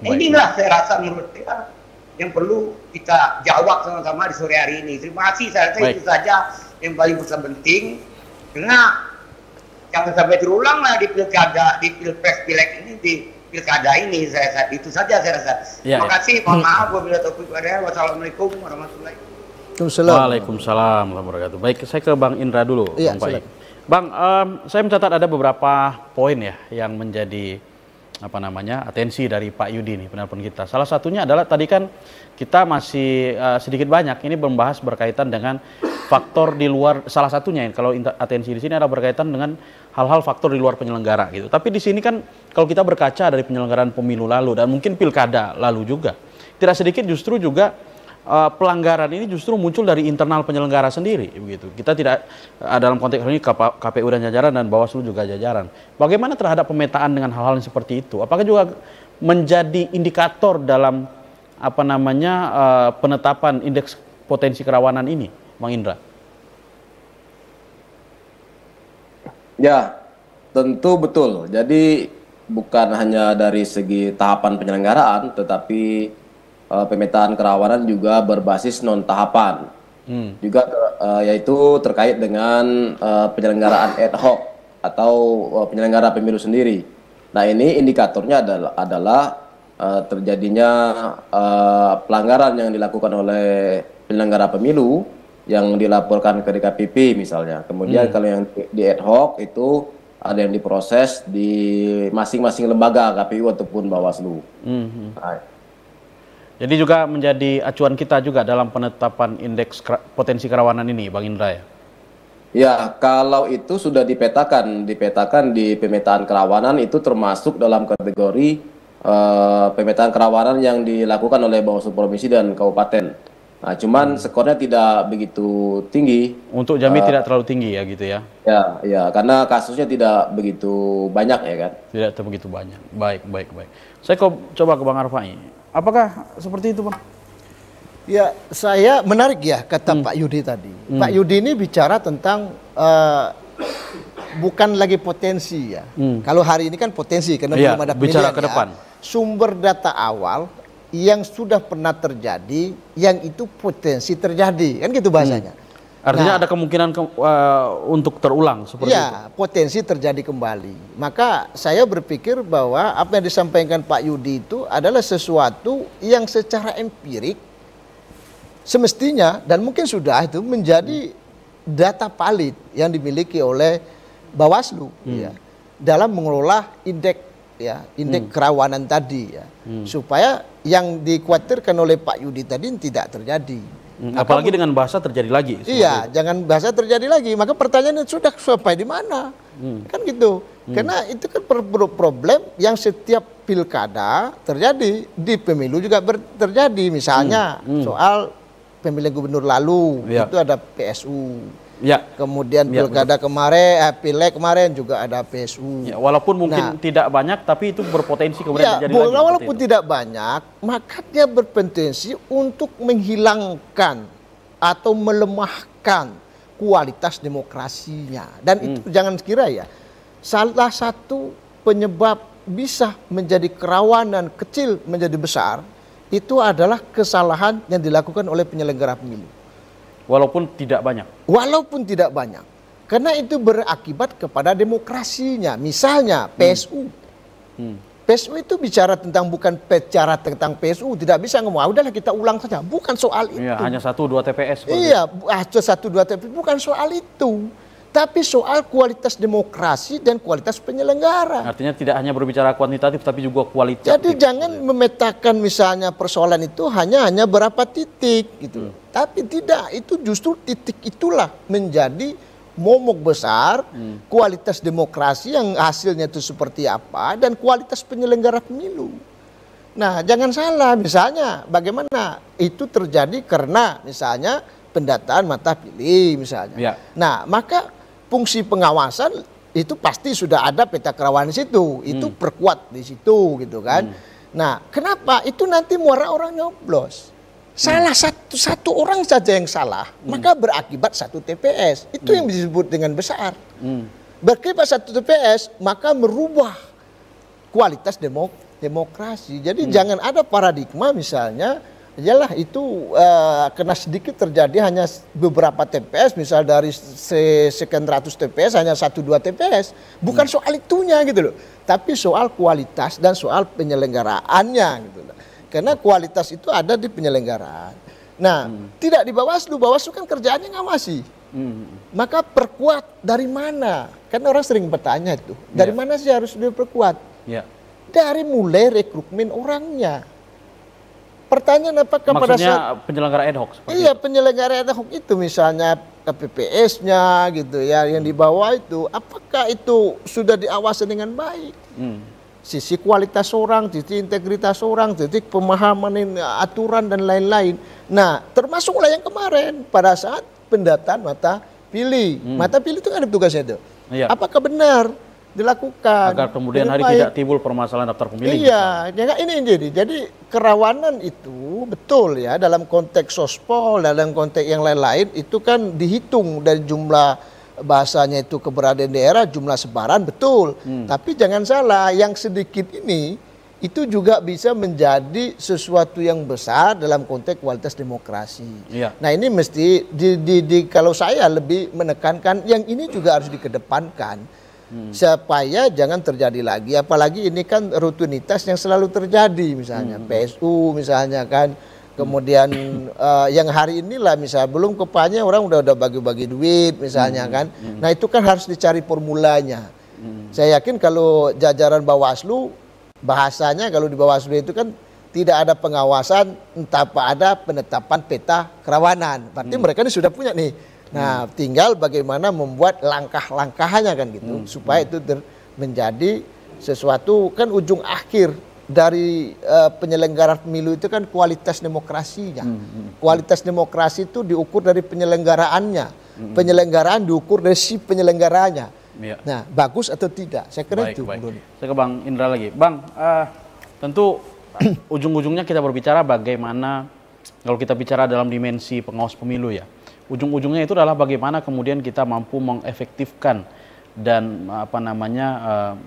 Inilah saya rasa menurut saya yang perlu kita jawab sama-sama di sore hari ini. Terima kasih, saya rasa itu saja yang paling penting. Karena jangan sampai terulang lah di pilkada, di pilpres pileg ini, di pilkada ini. Saya itu saja saya rasa. Terima kasih. Mohon maaf wabillahi taufiq wal hidayah. Wassalamualaikum warahmatullahi wabarakatuh. Waalaikumsalam warahmatullahi wabarakatuh. Baik, saya ke Bang Indra dulu. Iya, Bang, saya mencatat ada beberapa poin ya yang menjadi atensi dari Pak Yudi nih, penelpon kita. Salah satunya adalah tadi kan kita masih sedikit banyak ini membahas berkaitan dengan faktor di luar, salah satunya kalau atensi di sini adalah berkaitan dengan hal-hal faktor di luar penyelenggara gitu. Tapi di sini kan kalau kita berkaca dari penyelenggaraan pemilu lalu dan mungkin pilkada lalu juga, tidak sedikit justru juga pelanggaran ini justru muncul dari internal penyelenggara sendiri begitu. Kita tidak dalam konteks ini KPU dan jajaran dan Bawaslu juga jajaran. Bagaimana terhadap pemetaan dengan hal-hal yang seperti itu? Apakah juga menjadi indikator dalam penetapan indeks potensi kerawanan ini, Bang Indra? Ya, tentu betul. Jadi bukan hanya dari segi tahapan penyelenggaraan, tetapi pemetaan kerawanan juga berbasis non tahapan, juga yaitu terkait dengan penyelenggaraan ad hoc atau penyelenggara pemilu sendiri. Nah ini indikatornya adalah terjadinya pelanggaran yang dilakukan oleh penyelenggara pemilu yang dilaporkan ke DKPP misalnya. Kemudian kalau yang di ad hoc itu ada yang diproses di masing-masing lembaga KPU ataupun Bawaslu. Nah, jadi juga menjadi acuan kita juga dalam penetapan indeks potensi kerawanan ini, Bang Indra ya? Ya, kalau itu sudah dipetakan di pemetaan kerawanan itu termasuk dalam kategori pemetaan kerawanan yang dilakukan oleh Bawaslu Provinsi dan Kabupaten. Nah, cuman skornya tidak begitu tinggi. Untuk Jambi tidak terlalu tinggi ya gitu ya? Ya, karena kasusnya tidak begitu banyak ya kan? Tidak begitu banyak. Baik. Saya coba ke Bang Arfai. Apakah seperti itu, Bang? Ya, saya menarik ya kata Pak Yudi tadi. Pak Yudi ini bicara tentang bukan lagi potensi ya. Kalau hari ini kan potensi karena belum ada bicara pilihan ke depan. Sumber data awal yang sudah pernah terjadi, yang itu potensi terjadi, kan gitu bahasanya. Artinya ada kemungkinan untuk terulang seperti itu. Potensi terjadi kembali. Maka saya berpikir bahwa apa yang disampaikan Pak Yudi itu adalah sesuatu yang secara empirik semestinya dan mungkin sudah itu menjadi data valid yang dimiliki oleh Bawaslu ya, dalam mengelola indeks kerawanan tadi ya, supaya yang dikhawatirkan oleh Pak Yudi tadi tidak terjadi. Apalagi dengan bahasa terjadi lagi. Iya, jangan bahasa terjadi lagi. Maka pertanyaannya sudah sampai di mana? Kan gitu. Karena itu kan problem yang setiap pilkada terjadi, di pemilu juga terjadi. Misalnya soal pemilihan gubernur lalu itu ada PSU. Ya. Kemudian pilkada kemarin, pileg kemarin juga ada PSU. Ya, walaupun mungkin tidak banyak, tapi itu berpotensi kemudian terjadi lagi. Walaupun tidak banyak, maka dia berpotensi untuk menghilangkan atau melemahkan kualitas demokrasinya. Dan itu jangan kira ya, salah satu penyebab bisa menjadi kerawanan kecil menjadi besar, itu adalah kesalahan yang dilakukan oleh penyelenggara pemilu. Walaupun tidak banyak. Walaupun tidak banyak. Karena itu berakibat kepada demokrasinya. Misalnya PSU. PSU itu bicara tentang tentang PSU. Tidak bisa ngomong, udahlah kita ulang saja. Bukan soal itu. Iya, hanya 1-2 TPS. Iya, 1-2 TPS. Bukan soal itu. Tapi soal kualitas demokrasi dan kualitas penyelenggara. Artinya tidak hanya berbicara kuantitatif, tapi juga kualitatif. Jadi jangan memetakan misalnya persoalan itu hanya berapa titik gitu. Tapi tidak, itu justru titik itulah menjadi momok besar kualitas demokrasi yang hasilnya itu seperti apa dan kualitas penyelenggara pemilu. Nah, jangan salah, misalnya bagaimana itu terjadi karena misalnya pendataan mata pilih misalnya. Ya. Nah, maka fungsi pengawasan itu pasti sudah ada peta kerawanan di situ, itu perkuat di situ gitu kan. Nah, kenapa itu nanti muara orang nyoblos? Salah satu orang saja yang salah, maka berakibat 1 TPS. Itu yang disebut dengan besar. Berakibat 1 TPS, maka merubah kualitas demokrasi. Jadi jangan ada paradigma misalnya, yalah itu kena sedikit terjadi hanya beberapa TPS, misal dari sekian ratus TPS hanya 1-2 TPS. Bukan soal itunya gitu loh, tapi soal kualitas dan soal penyelenggaraannya gitu loh. Karena kualitas itu ada di penyelenggaraan. Nah, tidak di Bawaslu. Bawaslu kan kerjaannya ngawasi. Maka perkuat dari mana? Kan orang sering bertanya itu. Dari mana sih harus diperkuat? Dari mulai rekrutmen orangnya. Pertanyaan apakah pada saat penyelenggara ad hoc? Iya, penyelenggara ad hoc itu misalnya KPPS-nya gitu ya, yang di bawah itu, apakah itu sudah diawasi dengan baik? Sisi kualitas orang, sisi integritas orang, sisi pemahaman aturan dan lain-lain. Nah, termasuklah yang kemarin pada saat pendataan mata pilih. Mata pilih itu kan ada tugasnya itu. Iya. Apakah benar dilakukan agar kemudian hari tidak timbul permasalahan daftar pemilih? Iya, ini jadi kerawanan itu betul ya dalam konteks sospol, dalam konteks yang lain-lain itu kan dihitung dari jumlah bahasanya itu keberadaan daerah, jumlah sebaran betul. Tapi jangan salah, yang sedikit ini itu juga bisa menjadi sesuatu yang besar dalam konteks kualitas demokrasi. Iya. Nah, ini mesti kalau saya lebih menekankan yang ini juga harus dikedepankan. Supaya jangan terjadi lagi, apalagi ini kan rutinitas yang selalu terjadi, misalnya PSU misalnya kan, kemudian yang hari inilah misalnya belum kepanya orang udah bagi-bagi duit misalnya kan. Nah, itu kan harus dicari formulanya. Saya yakin kalau jajaran Bawaslu, bahasanya kalau di Bawaslu itu kan tidak ada pengawasan, entah apa ada penetapan peta kerawanan. Berarti mereka ini sudah punya nih. Nah, tinggal bagaimana membuat langkah-langkahnya kan gitu, supaya itu menjadi sesuatu kan ujung akhir dari penyelenggara pemilu itu kan kualitas demokrasinya. Kualitas demokrasi itu diukur dari penyelenggaraannya. Penyelenggaraan diukur dari si penyelenggaranya. Ya. Nah, bagus atau tidak? Saya kira Baik, itu. baik. Saya ke Bang Indra lagi. Bang, tentu ujung-ujungnya kita berbicara bagaimana kalau kita bicara dalam dimensi pengawas pemilu ya. Ujung-ujungnya itu adalah bagaimana kemudian kita mampu mengefektifkan dan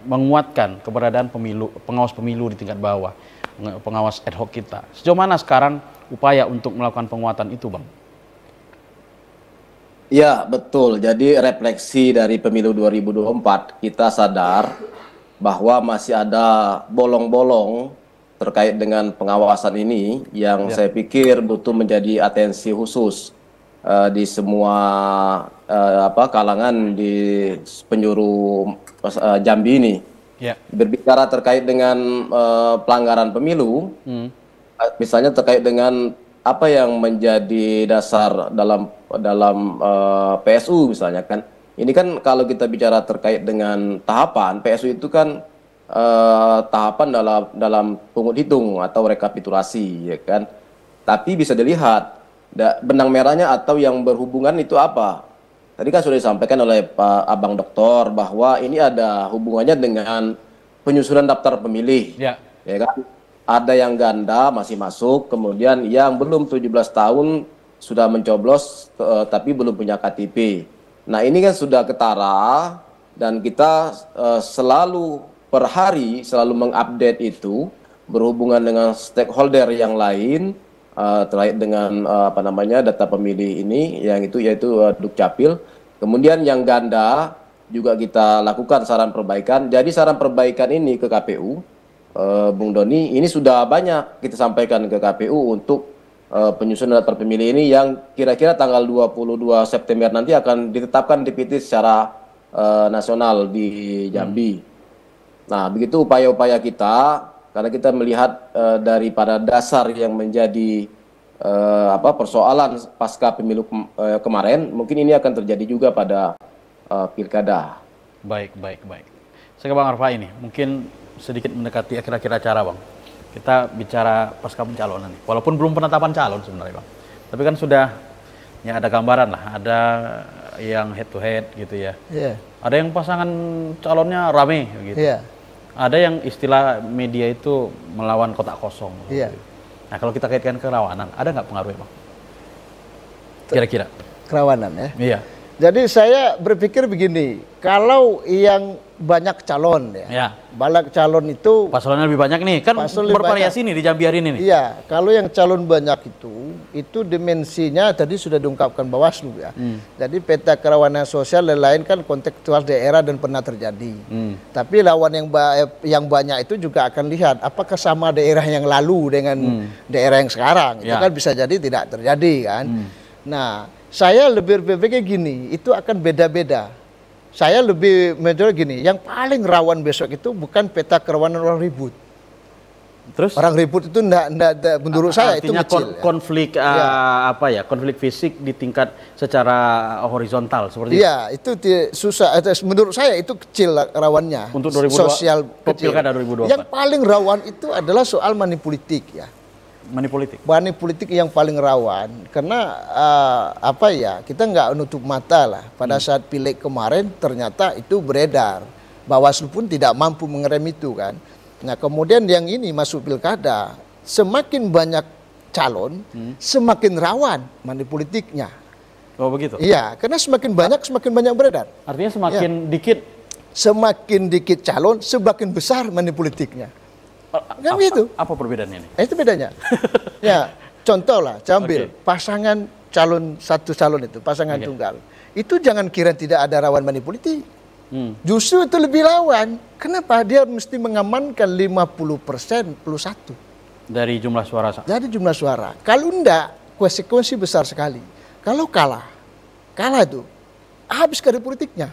menguatkan keberadaan pengawas pemilu di tingkat bawah, pengawas ad hoc kita. Sejauh mana sekarang upaya untuk melakukan penguatan itu, Bang? Ya, betul. Jadi refleksi dari pemilu 2024, kita sadar bahwa masih ada bolong-bolong terkait dengan pengawasan ini yang saya pikir butuh menjadi atensi khusus di semua kalangan di penjuru Jambi ini. Berbicara terkait dengan pelanggaran pemilu, misalnya terkait dengan apa yang menjadi dasar dalam PSU misalnya kan. Ini kan kalau kita bicara terkait dengan tahapan, PSU itu kan tahapan dalam pungut hitung atau rekapitulasi ya kan. Tapi bisa dilihat benang merahnya atau yang berhubungan itu apa. Tadi kan sudah disampaikan oleh Pak Abang Doktor bahwa ini ada hubungannya dengan penyusunan daftar pemilih. Ya kan? Ada yang ganda masih masuk, kemudian yang belum 17 tahun sudah mencoblos tapi belum punya KTP. Nah, ini kan sudah ketara dan kita selalu per hari selalu mengupdate itu berhubungan dengan stakeholder yang lain terkait dengan data pemilih ini yang itu yaitu Dukcapil. Kemudian yang ganda juga kita lakukan saran perbaikan. Jadi saran perbaikan ini ke KPU Bung Doni, ini sudah banyak kita sampaikan ke KPU untuk penyusunan daftar pemilih ini yang kira-kira tanggal 22 September nanti akan ditetapkan DPT secara nasional di Jambi. Nah, begitu upaya-upaya kita, karena kita melihat daripada dasar yang menjadi persoalan pasca pemilu kemarin, mungkin ini akan terjadi juga pada pilkada. Baik. Saya ke Bang Arfa ini, mungkin sedikit mendekati akhir-akhir acara, Bang. Kita bicara pasca pencalonan nih. Walaupun belum penetapan calon sebenarnya, Bang. Tapi kan sudah ya ada gambaran lah, ada yang head to head gitu ya. Ada yang pasangan calonnya rame gitu. Ada yang istilah media itu melawan kotak kosong. Nah, kalau kita kaitkan kerawanan, ada nggak pengaruhnya, Bang? Kira-kira. Kerawanan ya? Iya. Jadi saya berpikir begini, kalau yang banyak calon banyak calon itu paslonnya lebih banyak nih, kan bervariasi nih di Jambi hari ini nih. Iya, kalau yang calon banyak itu dimensinya tadi sudah diungkapkan Bawaslu ya. Jadi peta kerawanan sosial dan lain kan kontekstual daerah dan pernah terjadi. Tapi lawan yang banyak itu juga akan lihat apakah sama daerah yang lalu dengan daerah yang sekarang. Itu kan bisa jadi tidak terjadi kan. Nah, saya lebih berpikir gini, itu akan beda-beda. Saya lebih menjual gini, yang paling rawan besok itu bukan peta kerawanan orang ribut. Terus? Orang ribut itu enggak menurut saya itu kecil. Konflik konflik fisik di tingkat secara horizontal seperti itu. Iya, itu susah. Menurut saya itu kecil rawannya. Untuk 2022, sosial kecil. 2024. Yang paling rawan itu adalah soal money politik ya. Money politik yang paling rawan karena kita nggak nutup mata lah pada saat pileg kemarin ternyata itu beredar, Bawaslu pun tidak mampu mengerem itu kan. Nah, kemudian yang ini masuk pilkada, semakin banyak calon semakin rawan money politiknya. Oh begitu? Iya, karena semakin banyak beredar. Artinya semakin dikit calon semakin besar money politiknya. Kan gitu. Apa perbedaannya ini? Itu bedanya. Ya, contoh lah, ambil pasangan satu calon itu, pasangan tunggal. Itu jangan kira tidak ada rawan money politik. Justru itu lebih rawan. Kenapa? Dia mesti mengamankan 50% plus 1. Dari jumlah suara. Dari jumlah suara. Kalau enggak, konsekuensi besar sekali. Kalau kalah itu, habis karir politiknya.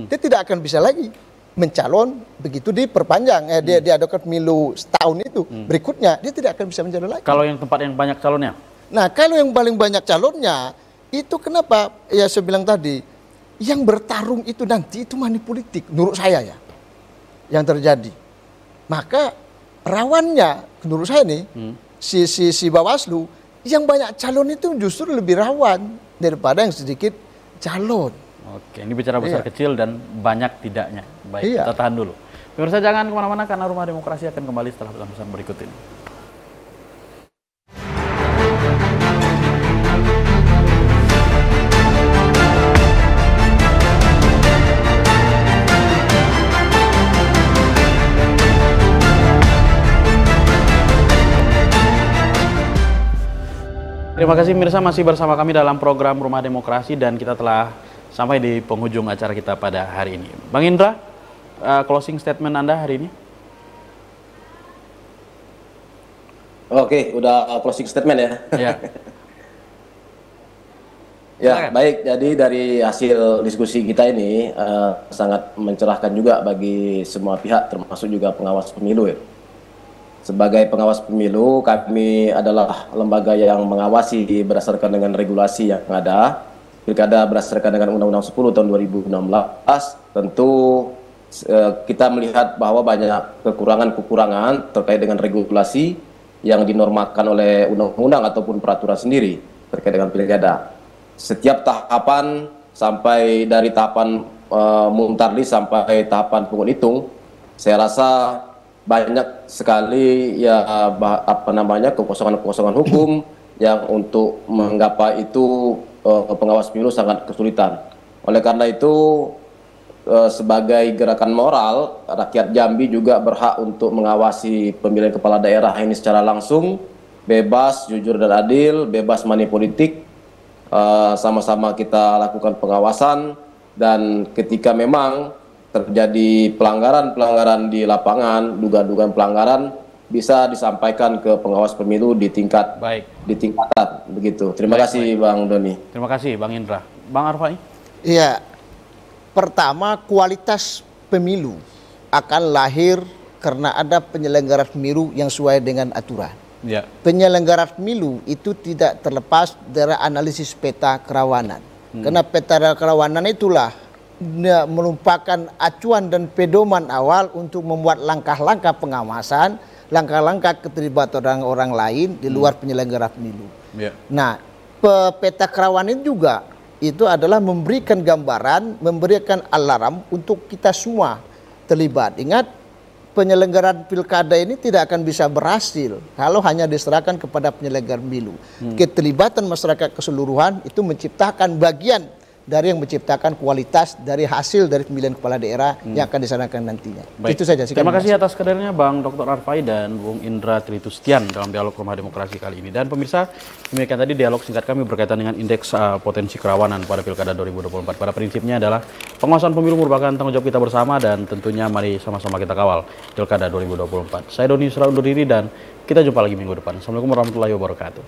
Dia tidak akan bisa lagi mencalon begitu diperpanjang dia diadakan pemilu setahun itu berikutnya dia tidak akan bisa mencalon lagi. Kalau yang tempat yang banyak calonnya? Nah, kalau yang paling banyak calonnya itu kenapa ya saya bilang tadi yang bertarung itu nanti itu money politik menurut saya ya yang terjadi. Maka rawannya menurut saya nih si Bawaslu yang banyak calon itu justru lebih rawan daripada yang sedikit calon. Oke, ini bicara besar kecil dan banyak tidaknya. Baik, Iya. kita tahan dulu. Pemirsa jangan kemana-mana karena Rumah Demokrasi akan kembali setelah pesan-pesan berikut ini. Terima kasih pemirsa masih bersama kami dalam program Rumah Demokrasi dan kita telah sampai di penghujung acara kita pada hari ini. Bang Indra, closing statement Anda hari ini? Oke, udah closing statement ya. Ya. Ya, baik. Jadi dari hasil diskusi kita ini sangat mencerahkan juga bagi semua pihak, termasuk juga pengawas pemilu ya. Sebagai pengawas pemilu, kami adalah lembaga yang mengawasi berdasarkan dengan regulasi yang ada. Pilkada berdasarkan dengan Undang-Undang 10 tahun 2016, tentu kita melihat bahwa banyak kekurangan-kekurangan terkait dengan regulasi yang dinormakan oleh undang-undang ataupun peraturan sendiri terkait dengan pilkada. Setiap tahapan sampai dari tahapan muntarlis sampai tahapan pungut hitung, saya rasa banyak sekali ya kekosongan-kekosongan hukum yang untuk menggapai itu pengawas pemilu sangat kesulitan. Oleh karena itu sebagai gerakan moral, rakyat Jambi juga berhak untuk mengawasi pemilihan kepala daerah ini secara langsung, bebas, jujur dan adil, bebas money politik. Sama-sama kita lakukan pengawasan dan ketika memang terjadi pelanggaran-pelanggaran di lapangan, dugaan-dugaan pelanggaran bisa disampaikan ke pengawas pemilu di tingkat tingkatan begitu. Terima kasih Bang Doni. Terima kasih Bang Indra. Bang Arfai? Iya. Pertama, kualitas pemilu akan lahir karena ada penyelenggara pemilu yang sesuai dengan aturan. Ya. Penyelenggara pemilu itu tidak terlepas dari analisis peta kerawanan. Karena peta kerawanan itulah merupakan acuan dan pedoman awal untuk membuat langkah-langkah pengawasan, langkah-langkah keterlibatan orang lain di luar penyelenggara pemilu. Yeah. Nah, peta kerawanan juga itu adalah memberikan gambaran, memberikan alarm untuk kita semua terlibat. Ingat, penyelenggaraan pilkada ini tidak akan bisa berhasil kalau hanya diserahkan kepada penyelenggara pemilu. Keterlibatan masyarakat keseluruhan itu menciptakan bagian dari yang menciptakan kualitas dari hasil dari pemilihan kepala daerah yang akan disanakan nantinya. Baik. Itu saja. Terima kasih atas kehadirannya Bang Dr. Arfai dan Bung Indra Tritustian dalam dialog Rumah Demokrasi kali ini. Dan pemirsa, demikian tadi dialog singkat kami berkaitan dengan indeks potensi kerawanan pada Pilkada 2024. Pada prinsipnya adalah pengawasan pemilu merupakan tanggung jawab kita bersama dan tentunya mari sama-sama kita kawal Pilkada 2024. Saya Doni Yusra undur diri dan kita jumpa lagi minggu depan. Assalamualaikum warahmatullahi wabarakatuh.